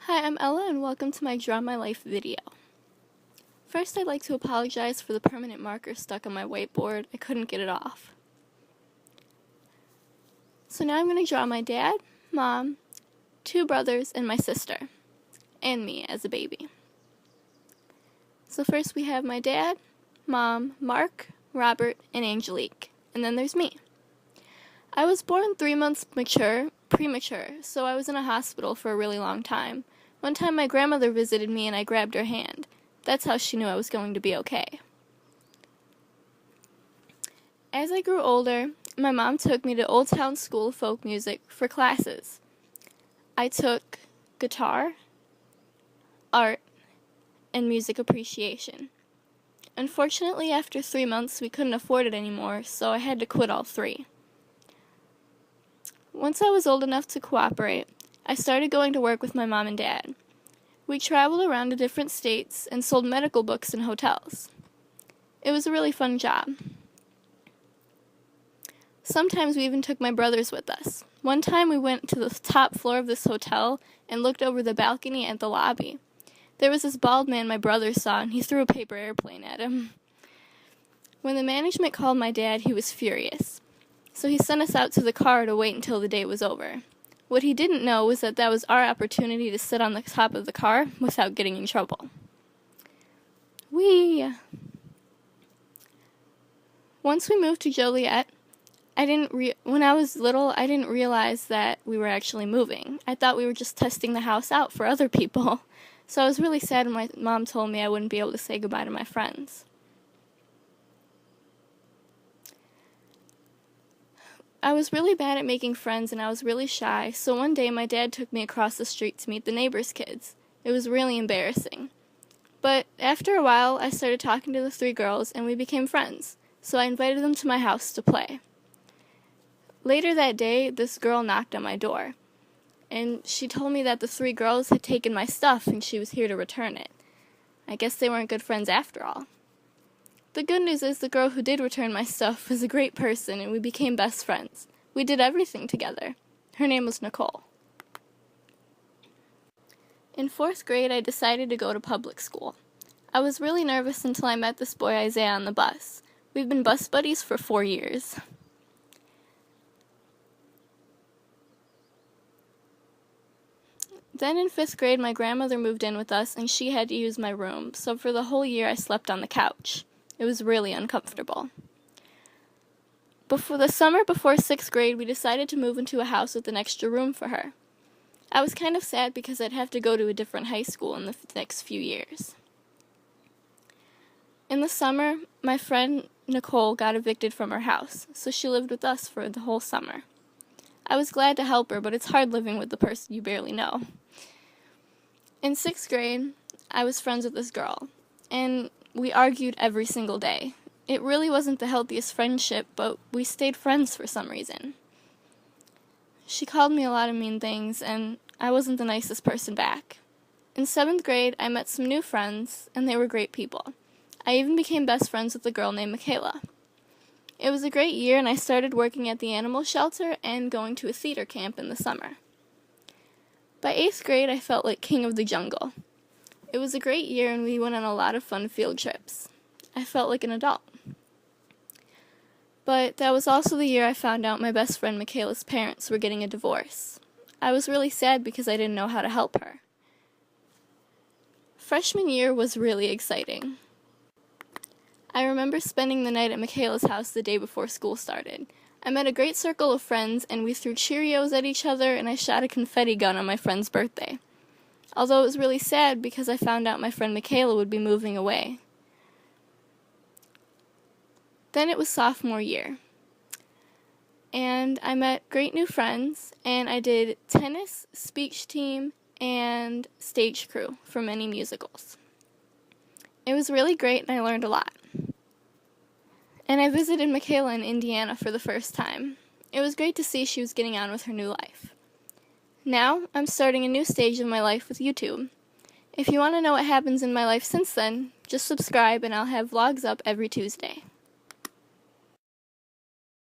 Hi, I'm Ella and welcome to my Draw My Life video. First, I'd like to apologize for the permanent marker stuck on my whiteboard. I couldn't get it off. So now I'm going to draw my dad, mom, two brothers, and my sister, and me as a baby. So first we have my dad, mom, Mark, Robert, and Angelique, and then there's me. I was born 3 months premature, so I was in a hospital for a really long time. One time my grandmother visited me and I grabbed her hand. That's how she knew I was going to be okay. As I grew older, my mom took me to Old Town School of Folk Music for classes. I took guitar, art, and music appreciation. Unfortunately, after 3 months, we couldn't afford it anymore, so I had to quit all three. Once I was old enough to cooperate, I started going to work with my mom and dad. We traveled around to different states and sold medical books in hotels. It was a really fun job. Sometimes we even took my brothers with us. One time we went to the top floor of this hotel and looked over the balcony at the lobby. There was this bald man my brother saw, and he threw a paper airplane at him. When the management called my dad, he was furious. So he sent us out to the car to wait until the day was over. What he didn't know was that was our opportunity to sit on the top of the car without getting in trouble. Once we moved to Joliet, when I was little, I didn't realize that we were actually moving. I thought we were just testing the house out for other people. So I was really sad when my mom told me I wouldn't be able to say goodbye to my friends. I was really bad at making friends and I was really shy, so one day my dad took me across the street to meet the neighbors' kids. It was really embarrassing. But after a while, I started talking to the three girls and we became friends, so I invited them to my house to play. Later that day, this girl knocked on my door, and she told me that the three girls had taken my stuff and she was here to return it. I guess they weren't good friends after all. The good news is the girl who did return my stuff was a great person and we became best friends. We did everything together. Her name was Nicole. In 4th grade, I decided to go to public school. I was really nervous until I met this boy Isaiah on the bus. We've been bus buddies for 4 years. Then in 5th grade, my grandmother moved in with us and she had to use my room, so for the whole year I slept on the couch. It was really uncomfortable. Before the summer before 6th grade, we decided to move into a house with an extra room for her. I was kind of sad because I'd have to go to a different high school in the next few years. In the summer, my friend Nicole got evicted from her house, so she lived with us for the whole summer. I was glad to help her, but it's hard living with the person you barely know. In 6th grade, I was friends with this girl, and we argued every single day. It really wasn't the healthiest friendship, but we stayed friends for some reason. She called me a lot of mean things, and I wasn't the nicest person back. In 7th grade, I met some new friends, and they were great people. I even became best friends with a girl named Michaela. It was a great year, and I started working at the animal shelter and going to a theater camp in the summer. By 8th grade, I felt like king of the jungle. It was a great year, and we went on a lot of fun field trips. I felt like an adult. But that was also the year I found out my best friend Michaela's parents were getting a divorce. I was really sad because I didn't know how to help her. Freshman year was really exciting. I remember spending the night at Michaela's house the day before school started. I met a great circle of friends, and we threw Cheerios at each other, and I shot a confetti gun on my friend's birthday. Although it was really sad because I found out my friend Michaela would be moving away. Then it was sophomore year, and I met great new friends, and I did tennis, speech team, and stage crew for many musicals. It was really great, and I learned a lot. And I visited Michaela in Indiana for the first time. It was great to see she was getting on with her new life. Now, I'm starting a new stage of my life with YouTube. If you want to know what happens in my life since then, just subscribe and I'll have vlogs up every Tuesday.